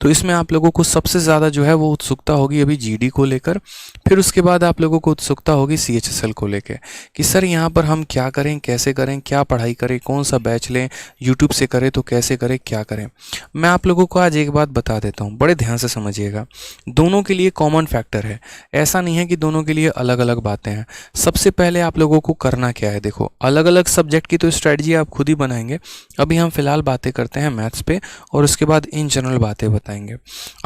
तो इसमें आप लोगों को सबसे ज़्यादा जो है वो उत्सुकता होगी अभी जीडी को लेकर, फिर उसके बाद आप लोगों को उत्सुकता होगी सीएचएसएल को लेकर कि सर यहाँ पर हम क्या करें, कैसे करें, क्या पढ़ाई करें, कौन सा बैच लें, यूट्यूब से करें तो कैसे करें, क्या करें। मैं आप लोगों को आज एक बात बता देता हूँ, बड़े ध्यान से समझिएगा। दोनों के लिए कॉमन फैक्टर है, ऐसा नहीं है कि दोनों के लिए अलग अलग बातें हैं। सबसे पहले आप लोगों को करना क्या है, देखो अलग अलग सब्जेक्ट की तो स्ट्रेटजी आप खुद ही बनाएंगे। अभी हम फिलहाल बातें करते हैं मैथ्स पे और उसके बाद इन जनरल बातें बताएंगे।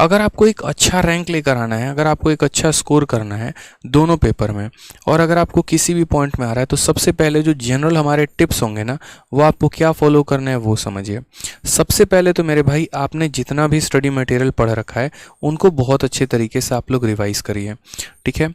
अगर आपको एक अच्छा रैंक लेकर आना है, अगर आपको एक अच्छा स्कोर करना है दोनों पेपर में, और अगर आपको किसी भी पॉइंट में आ रहा है, तो सबसे पहले जो जनरल हमारे टिप्स होंगे ना, वो आपको क्या फॉलो करना है वो समझिए। सबसे पहले तो मेरे भाई आपने जितना भी स्टडी मटेरियल पढ़ रखा है उनको बहुत अच्छे तरीके से आप लोग रिवाइज करिए, ठीक है।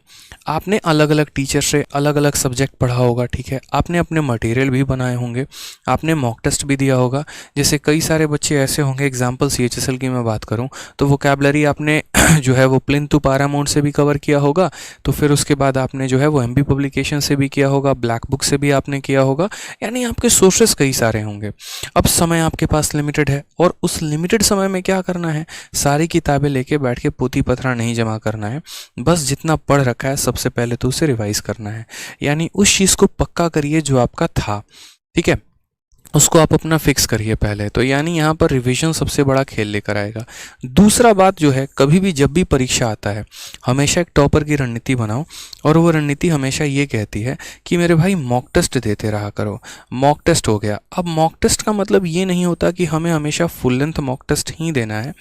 आपने अलग अलग टीचर से अलग अलग सब्जेक्ट पढ़ा होगा, ठीक है। आपने अपने मटेरियल भी बनाए होंगे, आपने मॉक टेस्ट भी दिया होगा। जैसे कई सारे बच्चे ऐसे होंगे, एग्जाम्पल सीएचएसएल की मैं बात करूं तो वोकैबलरी आपने जो है वो प्लिंथ टू पैरामाउंट से भी कवर किया होगा, तो फिर उसके बाद आपने जो है वो एमबी पब्लिकेशन से भी किया होगा, ब्लैक बुक से भी आपने किया होगा, यानी आपके सोर्सेस कई सारे होंगे। अब समय आपके पास लिमिटेड है और उस लिमिटेड समय में क्या करना है, सारी किताबें लेके बैठ के पोथी पथरा नहीं जमा करना है, बस जितना पढ़ रखा है सबसे पहले तो उसे रिवाइज करना है, यानी उस चीज़ को पक्का करिए जो आपका था, ठीक है, उसको आप अपना फिक्स करिए पहले तो, यानी यहाँ पर रिवीजन सबसे बड़ा खेल लेकर आएगा। दूसरा बात जो है, कभी भी जब भी परीक्षा आता है हमेशा एक टॉपर की रणनीति बनाओ, और वो रणनीति हमेशा ये कहती है कि मेरे भाई मॉक टेस्ट देते रहा करो। मॉक टेस्ट हो गया, अब मॉक टेस्ट का मतलब ये नहीं होता कि हमें हमेशा फुल लेंथ मॉक टेस्ट ही देना है।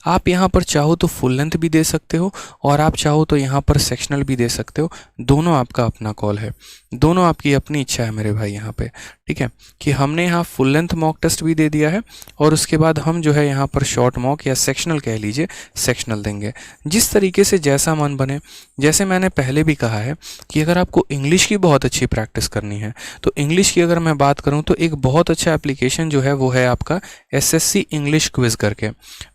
आप यहाँ पर चाहो तो फुल लेंथ भी दे सकते हो और आप चाहो तो यहाँ पर सेक्शनल भी दे सकते हो, दोनों आपका अपना कॉल है, दोनों आपकी अपनी इच्छा है मेरे भाई यहाँ पे, ठीक है। कि हमने यहाँ फुल लेंथ मॉक टेस्ट भी दे दिया है और उसके बाद हम जो है यहाँ पर शॉर्ट मॉक या सेक्शनल कह लीजिए, सेक्शनल देंगे, जिस तरीके से जैसा मन बने। जैसे मैंने पहले भी कहा है कि अगर आपको इंग्लिश की बहुत अच्छी प्रैक्टिस करनी है तो इंग्लिश की अगर मैं बात करूँ तो एक बहुत अच्छा एप्लीकेशन जो है वो है आपका एसएससी इंग्लिश क्विज करके।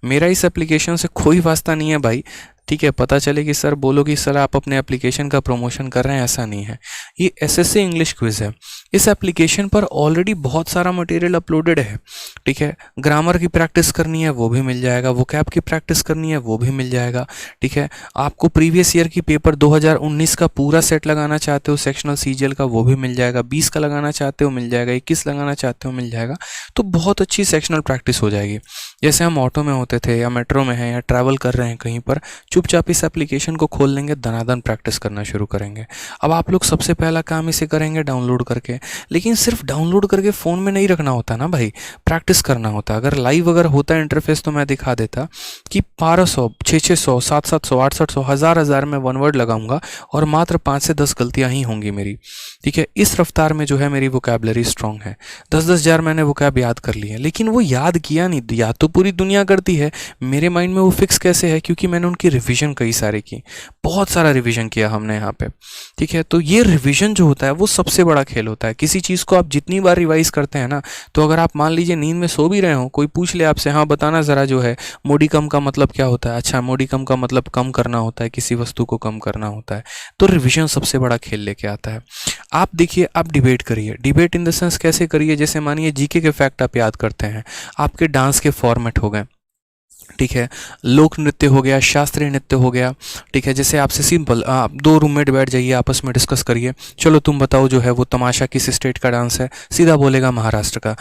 मेरा इस एप्लीकेशन से कोई वास्ता नहीं है भाई, ठीक है। पता चले कि सर बोलो कि सर आप अपने एप्लीकेशन का प्रमोशन कर रहे हैं, ऐसा नहीं है। ये एसएससी इंग्लिश क्विज है, इस एप्लीकेशन पर ऑलरेडी बहुत सारा मटेरियल अपलोडेड है, ठीक है। ग्रामर की प्रैक्टिस करनी है वो भी मिल जाएगा, वोकैब की प्रैक्टिस करनी है वो भी मिल जाएगा, ठीक है। आपको प्रीवियस ईयर की पेपर 2019 का पूरा सेट लगाना चाहते हो सेक्शनल सीजीएल का, वो भी मिल जाएगा। 20 का लगाना चाहते हो मिल जाएगा, 21 लगाना चाहते हो मिल जाएगा। तो बहुत अच्छी सेक्शनल प्रैक्टिस हो जाएगी। जैसे हम ऑटो में होते थे या मेट्रो में हैं या ट्रैवल कर रहे हैं कहीं पर, चुपचाप इस एप्लीकेशन को खोल लेंगे, दनादन प्रैक्टिस करना शुरू करेंगे। अब आप लोग सबसे पहला काम इसे करेंगे डाउनलोड करके, लेकिन सिर्फ डाउनलोड करके फ़ोन में नहीं रखना होता ना भाई, प्रैक्टिस करना होता। अगर लाइव अगर होता इंटरफेस तो मैं दिखा देता कि 1200, 600, 700, 800, 1000 में वन वर्ड लगाऊंगा और मात्र 5 से 10 गलतियां ही होंगी मेरी, ठीक है। इस रफ्तार में जो है मेरी वोकैबलरी स्ट्रांग है। 10-10 हज़ार मैंने वोकैब याद कर ली है, लेकिन वो याद किया नहीं, याद तो पूरी दुनिया करती है, मेरे माइंड में वो फिक्स कैसे है, क्योंकि मैंने उनकी रिवीजन कई सारे की, बहुत सारा रिवीजन किया हमने यहाँ पे, ठीक है। तो ये रिवीजन जो होता है वो सबसे बड़ा खेल होता है। किसी चीज़ को आप जितनी बार रिवाइज करते हैं ना, तो अगर आप मान लीजिए नींद में सो भी रहे हो, कोई पूछ ले आपसे, हाँ बताना ज़रा जो है मोडिकम का मतलब क्या होता है, अच्छा मोडिकम का मतलब कम करना होता है, किसी वस्तु को कम करना होता है, तो रिवीजन सबसे बड़ा खेल लेके आता है। आप देखिए, आप डिबेट करिए, डिबेट इन द सेंस कैसे करिए, जैसे मानिए जीके के फैक्ट आप याद करते हैं, आपके डांस के फॉर्मेट हो गए, ठीक है, लोक नृत्य हो गया, शास्त्रीय नृत्य हो गया, ठीक है। जैसे आपसे सिंपल आप 2 रूममेट बैठ जाइए, आपस में डिस्कस करिए, चलो तुम बताओ जो है वो तमाशा किस स्टेट का डांस है, सीधा बोलेगा महाराष्ट्र का।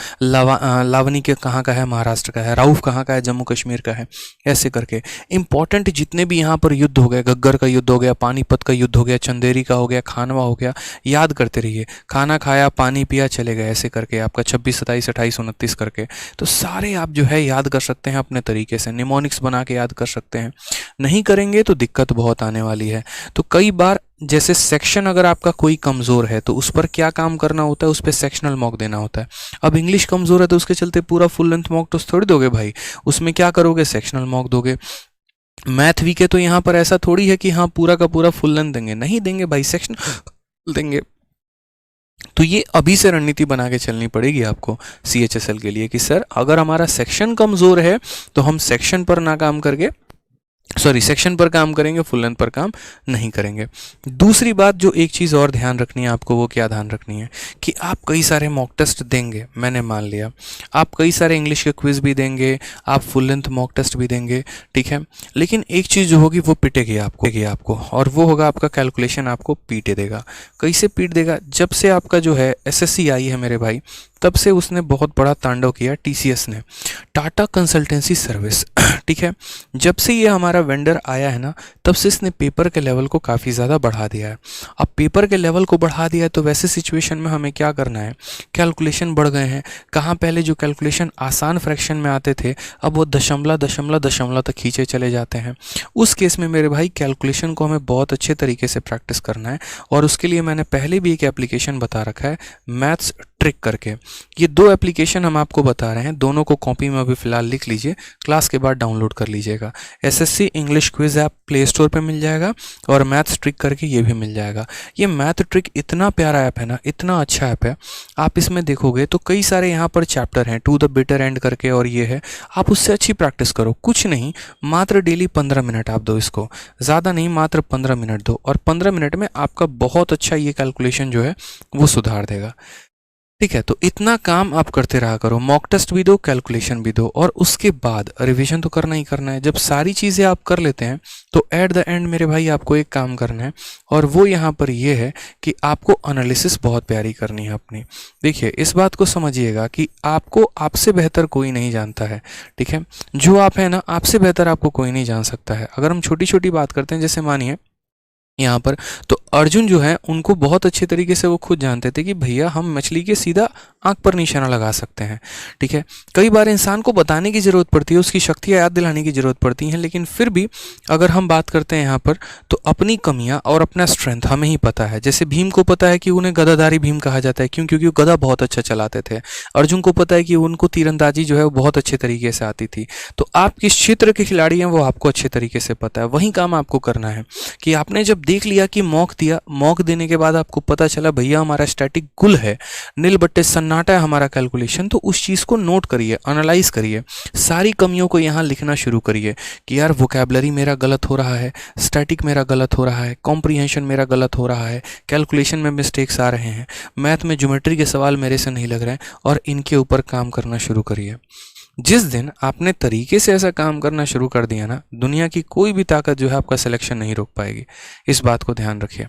लावनी के कहाँ का है, महाराष्ट्र का है। राउफ कहाँ का है, जम्मू कश्मीर का है। ऐसे करके इंपॉर्टेंट जितने भी यहाँ पर युद्ध हो गए, गग्गर का युद्ध हो गया, पानीपत का युद्ध हो गया, चंदेरी का हो गया, खानवा हो गया, याद करते रहिए। खाना खाया, पानी पिया, चले गए, ऐसे करके आपका 26, 27, 28, 29 करके, तो सारे आप जो है याद कर सकते हैं अपने तरीके से, निमोनिक्स बना के याद कर सकते हैं। नहीं करेंगे तो दिक्कत बहुत आने वाली है। तो कई बार जैसे सेक्शन अगर आपका कोई कमज़ोर है तो उस पर क्या काम करना होता है, उस पर सेक्शनल मॉक देना होता है। अब इंग्लिश कमज़ोर है तो उसके चलते पूरा फुल लेंथ मॉक तो थोड़ी दोगे भाई, उसमें क्या करोगे, सेक्शनल मॉक दोगे। मैथ वीक है तो यहाँ पर ऐसा थोड़ी है कि हाँ पूरा का पूरा फुल लेंथ देंगे, नहीं देंगे भाई, सेक्शनल देंगे। तो ये अभी से रणनीति बना के चलनी पड़ेगी आपको सीएचएसएल के लिए कि सर अगर हमारा सेक्शन कमज़ोर है तो हम सेक्शन पर ना काम करके सॉरी सेक्शन पर काम करेंगे, फुल लेंथ पर काम नहीं करेंगे। दूसरी बात जो एक चीज़ और ध्यान रखनी है आपको, वो क्या ध्यान रखनी है कि आप कई सारे मॉक टेस्ट देंगे, मैंने मान लिया आप कई सारे इंग्लिश के क्विज भी देंगे, आप फुल लेंथ मॉक टेस्ट भी देंगे, ठीक है, लेकिन एक चीज़ जो होगी वो पिटेगी आपको और वो होगा आपका कैलकुलेशन आपको पीटे देगा। कैसे पीट देगा? जब से आपका जो है एसएससी आई है मेरे भाई, तब से उसने बहुत बड़ा तांडव किया टीसीएस ने, टाटा कंसल्टेंसी सर्विस ठीक है। जब से ये हमारा वेंडर आया है ना, तब से इसने पेपर के लेवल को काफ़ी ज़्यादा बढ़ा दिया है। अब पेपर के लेवल को बढ़ा दिया है तो वैसे सिचुएशन में हमें क्या करना है, कैलकुलेशन बढ़ गए हैं। कहाँ पहले जो कैलकुलेशन आसान फ्रैक्शन में आते थे, अब वो दशमलव दशमलव दशमलव तक खींचे चले जाते हैं। उस केस में मेरे भाई कैलकुलेशन को हमें बहुत अच्छे तरीके से प्रैक्टिस करना है, और उसके लिए मैंने पहले भी एक एप्लीकेशन बता रखा है, मैथ्स ट्रिक करके। ये दो एप्लीकेशन हम आपको बता रहे हैं, दोनों को कॉपी में अभी फ़िलहाल लिख लीजिए, क्लास के बाद डाउनलोड कर लीजिएगा। SSC English quiz app play store पे मिल जाएगा, और मैथ्स ट्रिक करके ये भी मिल जाएगा। ये मैथ ट्रिक इतना प्यारा ऐप है ना, इतना अच्छा ऐप है। आप इसमें देखोगे तो कई सारे यहाँ पर चैप्टर हैं, टू द बेटर एंड करके, और ये है, आप उससे अच्छी प्रैक्टिस करो। कुछ नहीं, मात्र डेली 15 मिनट आप दो इसको, ज़्यादा नहीं, मात्र 15 मिनट दो, और 15 मिनट में आपका बहुत अच्छा ये कैलकुलेशन जो है वो सुधार देगा। ठीक है, तो इतना काम आप करते रहा करो, मॉक टेस्ट भी दो, कैलकुलेशन भी दो, और उसके बाद रिवीजन तो करना ही करना है। जब सारी चीज़ें आप कर लेते हैं तो एट द एंड मेरे भाई आपको एक काम करना है, और वो यहाँ पर ये है कि आपको एनालिसिस बहुत प्यारी करनी है अपनी। देखिए, इस बात को समझिएगा कि आपको आपसे बेहतर कोई नहीं जानता है, ठीक है। जो आप हैं ना, आपसे बेहतर आपको कोई नहीं जान सकता है। अगर हम छोटी छोटी बात करते हैं, जैसे मानिए यहाँ पर, तो अर्जुन जो है उनको बहुत अच्छे तरीके से वो खुद जानते थे कि भैया हम मछली के सीधा आंख पर निशाना लगा सकते हैं, ठीक है। कई बार इंसान को बताने की ज़रूरत पड़ती है, उसकी शक्तियाँ याद दिलाने की ज़रूरत पड़ती हैं, लेकिन फिर भी अगर हम बात करते हैं यहाँ पर, तो अपनी कमियाँ और अपना स्ट्रेंथ हमें ही पता है। जैसे भीम को पता है कि उन्हें गदाधारी भीम कहा जाता है, क्यों? क्योंकि वो गदा बहुत अच्छा चलाते थे। अर्जुन को पता है कि उनको तीरंदाजी जो है वो बहुत अच्छे तरीके से आती थी। तो आप किस क्षेत्र के खिलाड़ी हैं वो आपको अच्छे तरीके से पता है। वही काम आपको करना है कि आपने जब देख लिया कि मॉक दिया, मॉक देने के बाद आपको पता चला भैया हमारा स्टैटिक गुल है, नील बट्टे सन्नाटा है हमारा कैलकुलेशन, तो उस चीज़ को नोट करिए, एनालाइज करिए, सारी कमियों को यहाँ लिखना शुरू करिए कि यार वोकैबुलरी मेरा गलत हो रहा है, स्टैटिक मेरा गलत हो रहा है, कॉम्प्रीहेंशन मेरा गलत हो रहा है, कैलकुलेशन में मिस्टेक्स आ रहे हैं, मैथ में ज्योमेट्री के सवाल मेरे से नहीं लग रहे हैं, और इनके ऊपर काम करना शुरू करिए। जिस दिन आपने तरीके से ऐसा काम करना शुरू कर दिया ना, दुनिया की कोई भी ताकत जो है आपका सिलेक्शन नहीं रोक पाएगी। इस बात को ध्यान रखिए,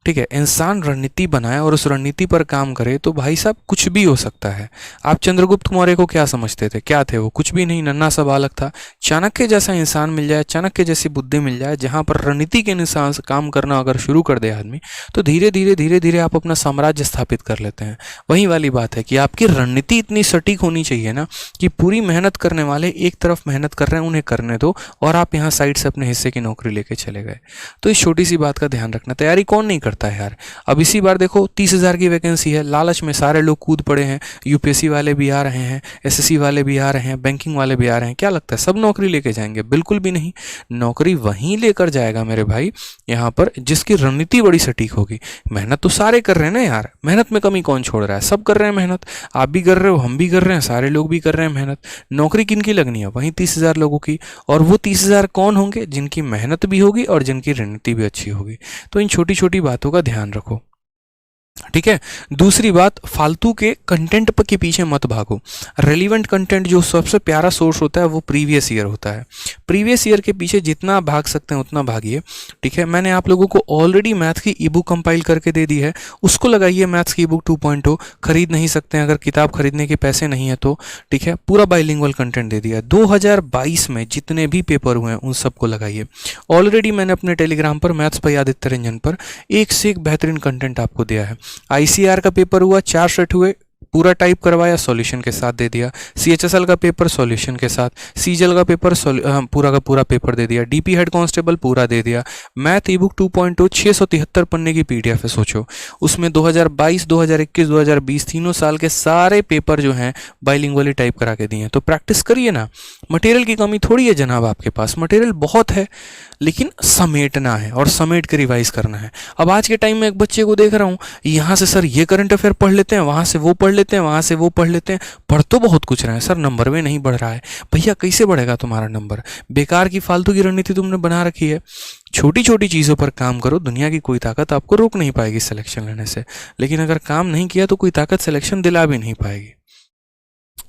ठीक है। इंसान रणनीति बनाए और उस रणनीति पर काम करे तो भाई साहब कुछ भी हो सकता है। आप चंद्रगुप्त मौर्य को क्या समझते थे? क्या थे वो? कुछ भी नहीं, नन्हा सा बालक था। चाणक्य जैसा इंसान मिल जाए, चाणक्य जैसी बुद्धि मिल जाए, जहां पर रणनीति के अनुसार काम करना अगर शुरू कर दे आदमी, तो धीरे धीरे आप अपना साम्राज्य स्थापित कर लेते हैं। वही वाली बात है कि आपकी रणनीति इतनी सटीक होनी चाहिए ना कि पूरी मेहनत करने वाले एक तरफ मेहनत कर रहे हैं, उन्हें करने दो, और आप यहाँ साइड से अपने हिस्से की नौकरी लेके चले गए। तो इस छोटी सी बात का ध्यान रखना। तैयारी कौन नहीं करता है यार? अब इसी बार देखो 30,000 की वैकेंसी है, लालच में सारे लोग कूद पड़े हैं। यूपीएससी वाले भी आ रहे हैं, एसएससी वाले भी आ रहे हैं, बैंकिंग वाले भी आ रहे हैं। क्या लगता है सब नौकरी लेके जाएंगे? बिल्कुल भी नहीं। नौकरी वहीं लेकर जाएगा मेरे भाई यहाँ पर जिसकी रणनीति बड़ी सटीक होगी। मेहनत तो सारे कर रहे हैं ना यार, मेहनत में कमी कौन छोड़ रहा है? सब कर रहे हैं मेहनत, आप भी कर रहे हो, हम भी कर रहे हैं, सारे लोग भी कर रहे हैं मेहनत। नौकरी किन की लगनी है? वहीं 30,000 लोगों की। और वो 30,000 कौन होंगे? जिनकी मेहनत भी होगी और जिनकी रणनीति भी अच्छी होगी। तो इन छोटी छोटी बातों का ध्यान रखो, ठीक है। दूसरी बात, फालतू के कंटेंट पर के पीछे मत भागो। रेलिवेंट कंटेंट जो सबसे प्यारा सोर्स होता है वो प्रीवियस ईयर होता है। प्रीवियस ईयर के पीछे जितना भाग सकते हैं उतना भागिए, ठीक है। मैंने आप लोगों को ऑलरेडी मैथ की ई बुक कंपाइल करके दे दी है, उसको लगाइए। मैथ्स की ई बुक 2.0 खरीद नहीं सकते हैं अगर किताब खरीदने के पैसे नहीं है तो, ठीक है। पूरा बाइलिंगुअल कंटेंट दे दिया है। 2022 में जितने भी पेपर हुए हैं उन सबको लगाइए। ऑलरेडी मैंने अपने टेलीग्राम पर मैथ्स पर आदित्य रंजन पर एक से एक बेहतरीन कंटेंट आपको दिया है। आईसीआर का पेपर हुआ, 4 सेट हुए, पूरा टाइप करवाया, सॉल्यूशन के साथ दे दिया। सीएचएसएल का पेपर सॉल्यूशन के साथ, सीजल का पेपर पूरा का पूरा पेपर दे दिया। डीपी हेड कांस्टेबल पूरा दे दिया। मैथ ई बुक 2.0 673 पन्ने की पीडीएफ है, सोचो। उसमें 2022, 2021, 2020 तीनों साल के सारे पेपर जो हैं बाइलिंगुअली टाइप करा के दिए हैं। तो प्रैक्टिस करिए ना। मटेरियल की कमी थोड़ी है जनाब, आपके पास मटेरियल बहुत है, लेकिन समेटना है और समेट के रिवाइज करना है। अब आज के टाइम में एक बच्चे को देख रहा हूँ, यहाँ से सर ये करंट अफेयर पढ़ लेते हैं, वहाँ से वो पढ़ पढ़ लेते हैं, वहाँ से वो पढ़ लेते हैं, पढ़ तो बहुत कुछ रहे हैं सर, नंबर में नहीं बढ़ रहा है। भैया कैसे बढ़ेगा तुम्हारा नंबर? बेकार की फालतू की रणनीति तुमने बना रखी है। छोटी छोटी चीज़ों पर काम करो, दुनिया की कोई ताकत आपको रोक नहीं पाएगी सिलेक्शन लेने से। लेकिन अगर काम नहीं किया तो कोई ताकत सिलेक्शन दिला भी नहीं पाएगी।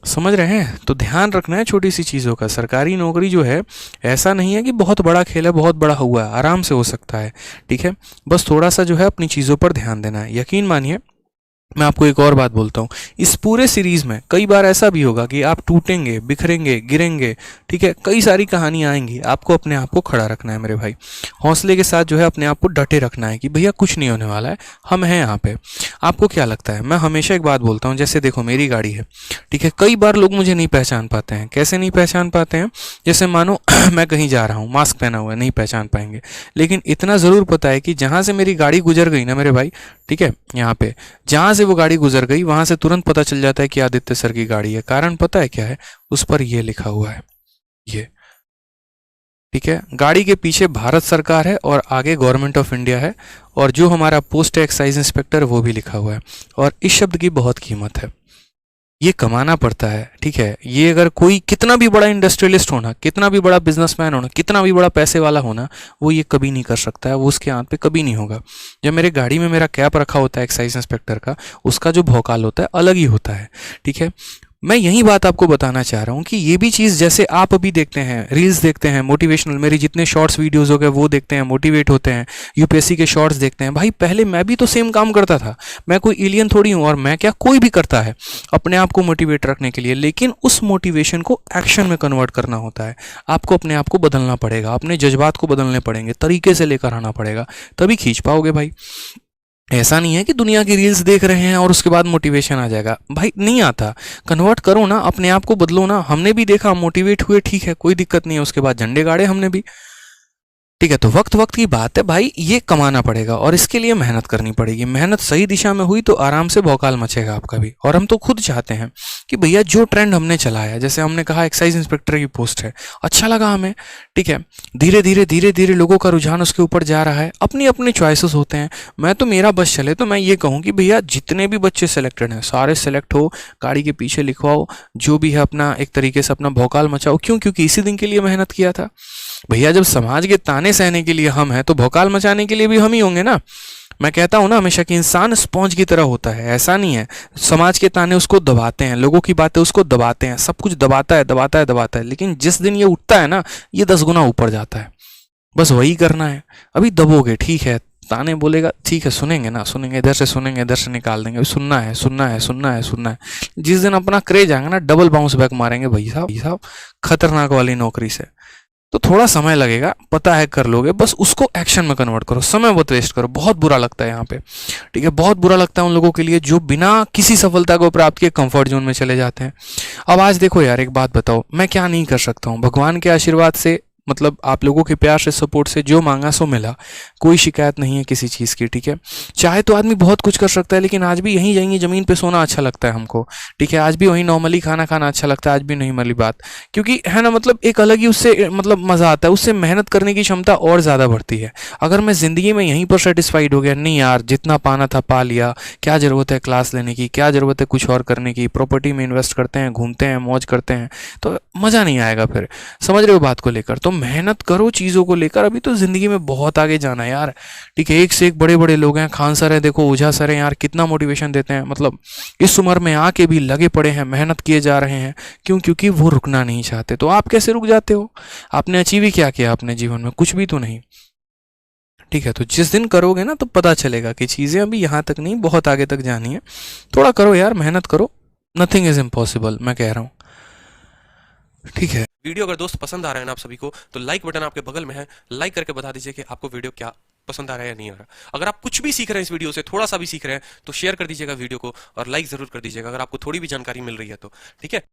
समझ रहे हैं? तो ध्यान रखना है छोटी सी चीज़ों का। सरकारी नौकरी जो है ऐसा नहीं है कि बहुत बड़ा खेल है, बहुत बड़ा हुआ है, आराम से हो सकता है। ठीक है, बस थोड़ा सा जो है अपनी चीज़ों पर ध्यान देना है। यकीन मानिए, मैं आपको एक और बात बोलता हूँ, इस पूरे सीरीज में कई बार ऐसा भी होगा कि आप टूटेंगे, बिखरेंगे, गिरेंगे। ठीक है, कई सारी कहानियाँ आएंगी, आपको अपने आप को खड़ा रखना है मेरे भाई। हौसले के साथ जो है अपने आप को डटे रखना है कि भैया कुछ नहीं होने वाला है, हम हैं यहाँ पे। आपको क्या लगता है? मैं हमेशा एक बात बोलता हूँ, जैसे देखो मेरी गाड़ी है, ठीक है, कई बार लोग मुझे नहीं पहचान पाते हैं। कैसे नहीं पहचान पाते हैं? जैसे मानो मैं कहीं जा रहा हूँ, मास्क पहना हुआ है, नहीं पहचान पाएंगे। लेकिन इतना ज़रूर पता है कि जहाँ से मेरी गाड़ी गुजर गई ना मेरे भाई, ठीक है, यहाँ पे जहाँ से वो गाड़ी गुजर गई वहां से तुरंत पता चल जाता है कि आदित्य सर की गाड़ी है। कारण पता है क्या है? उस पर ये लिखा हुआ है, ये, ठीक है, गाड़ी के पीछे भारत सरकार है और आगे गवर्नमेंट ऑफ इंडिया है, और जो हमारा पोस्ट है एक्साइज इंस्पेक्टर वो भी लिखा हुआ है। और इस शब्द की बहुत कीमत है, ये कमाना पड़ता है। ठीक है, ये अगर कोई कितना भी बड़ा इंडस्ट्रियलिस्ट होना, कितना भी बड़ा बिजनेसमैन होना, कितना भी बड़ा पैसे वाला होना, वो ये कभी नहीं कर सकता है, वो उसके हाथ पे कभी नहीं होगा। जब मेरे गाड़ी में मेरा कैप रखा होता है एक्साइज इंस्पेक्टर का, उसका जो भौकाल होता है अलग ही होता है। ठीक है, मैं यही बात आपको बताना चाह रहा हूँ कि ये भी चीज़, जैसे आप अभी देखते हैं रील्स देखते हैं मोटिवेशनल, मेरी जितने शॉर्ट्स वीडियोस हो गए वो देखते हैं, मोटिवेट होते हैं, यूपीएससी के शॉर्ट्स देखते हैं। भाई पहले मैं भी तो सेम काम करता था, मैं कोई एलियन थोड़ी हूँ। और मैं क्या, कोई भी करता है अपने आप को मोटिवेट रखने के लिए, लेकिन उस मोटिवेशन को एक्शन में कन्वर्ट करना होता है। आपको अपने आप को बदलना पड़ेगा, अपने जज्बात को बदलने पड़ेंगे, तरीके से लेकर आना पड़ेगा, तभी खींच पाओगे भाई। ऐसा नहीं है कि दुनिया की रील्स देख रहे हैं और उसके बाद मोटिवेशन आ जाएगा, भाई नहीं आता। कन्वर्ट करो ना, अपने आप को बदलो ना। हमने भी देखा, मोटिवेट हुए, ठीक है, कोई दिक्कत नहीं है, उसके बाद झंडे गाड़े हमने भी। ठीक है, तो वक्त वक्त की बात है भाई, ये कमाना पड़ेगा और इसके लिए मेहनत करनी पड़ेगी। मेहनत सही दिशा में हुई तो आराम से भौकाल मचेगा आपका भी। और हम तो खुद चाहते हैं कि भैया जो ट्रेंड हमने चलाया, जैसे हमने कहा एक्साइज इंस्पेक्टर की पोस्ट है, अच्छा लगा हमें, ठीक है, धीरे धीरे लोगों का रुझान उसके ऊपर जा रहा है। अपनी अपनी चॉइसेस होते हैं। मैं तो, मेरा बस चले तो मैं ये कहूँ कि भैया जितने भी बच्चे सेलेक्टेड हैं सारे सेलेक्ट हो, गाड़ी के पीछे लिखवाओ, जो भी है अपना एक तरीके से अपना भौकाल मचाओ। क्यों? क्योंकि इसी दिन के लिए मेहनत किया था भैया। जब समाज के ताने सहने के लिए हम हैं तो भौकाल मचाने के लिए भी हम ही होंगे ना। मैं कहता हूं ना हमेशा कि इंसान स्पॉन्ज की तरह होता है, ऐसा नहीं है। समाज के ताने उसको दबाते हैं, लोगों की बातें उसको दबाते हैं, सब कुछ दबाता है दबाता है दबाता है, लेकिन जिस दिन ये उठता है ना, ये 10 गुना ऊपर जाता है। बस वही करना है। अभी दबोगे, ठीक है, ताने बोलेगा, ठीक है, सुनेंगे ना, सुनेंगे, इधर से सुनेंगे, इधर से निकाल देंगे, सुनना है सुनना है सुनना है सुनना है। जिस दिन अपना क्रेज आएगा ना, डबल बाउंस बैक मारेंगे भाई साहब, खतरनाक वाली नौकरी से। तो थोड़ा समय लगेगा, पता है, कर लोगे, बस उसको एक्शन में कन्वर्ट करो, समय मत वेस्ट करो। बहुत बुरा लगता है यहाँ पे, ठीक है, बहुत बुरा लगता है उन लोगों के लिए जो बिना किसी सफलता को प्राप्त किए कंफर्ट जोन में चले जाते हैं। अब आज देखो यार, एक बात बताओ, मैं क्या नहीं कर सकता हूँ? भगवान के आशीर्वाद से, मतलब आप लोगों के प्यार से, सपोर्ट से जो मांगा सो मिला, कोई शिकायत नहीं है किसी चीज़ की। ठीक है, चाहे तो आदमी बहुत कुछ कर सकता है, लेकिन आज भी यहीं यहीं ज़मीन पे सोना अच्छा लगता है हमको। ठीक है, आज भी वहीं नॉर्मली खाना खाना अच्छा लगता है, आज भी नहीं वाली बात, क्योंकि है ना, मतलब एक अलग ही उससे मतलब मज़ा आता है, उससे मेहनत करने की क्षमता और ज़्यादा बढ़ती है। अगर मैं ज़िंदगी में यहीं पर सेटिस्फाइड हो गया, नहीं यार जितना पाना था पा लिया, क्या ज़रूरत है क्लास लेने की, क्या ज़रूरत है कुछ और करने की, प्रॉपर्टी में इन्वेस्ट करते हैं, घूमते हैं, मौज करते हैं, तो मज़ा नहीं आएगा फिर। समझ रहे हो बात को लेकर? तो मेहनत करो चीज़ों को लेकर। अभी तो ज़िंदगी में बहुत आगे जाना है यार। ठीक है, एक से एक बड़े बड़े लोग हैं, खान सर है, देखो ओझा सर है यार, कितना मोटिवेशन देते हैं। मतलब इस उम्र में आके भी लगे पड़े हैं, मेहनत किए जा रहे हैं। क्यों? क्योंकि वो रुकना नहीं चाहते। तो आप कैसे रुक जाते हो? आपने अचीव ही क्या किया अपने जीवन में? कुछ भी तो नहीं। ठीक है, तो जिस दिन करोगे ना तो पता चलेगा कि चीज़ें अभी यहाँ तक नहीं, बहुत आगे तक जानी है। थोड़ा करो यार, मेहनत करो, नथिंग इज इम्पॉसिबल, मैं कह रहा हूँ। ठीक है, वीडियो अगर दोस्त पसंद आ रहा है ना आप सभी को, तो लाइक बटन आपके बगल में है, लाइक करके बता दीजिए कि आपको वीडियो क्या पसंद आ रहा है या नहीं आ रहा। अगर आप कुछ भी सीख रहे हैं इस वीडियो से, थोड़ा सा भी सीख रहे हैं, तो शेयर कर दीजिएगा वीडियो को और लाइक जरूर कर दीजिएगा अगर आपको थोड़ी भी जानकारी मिल रही है तो। ठीक है।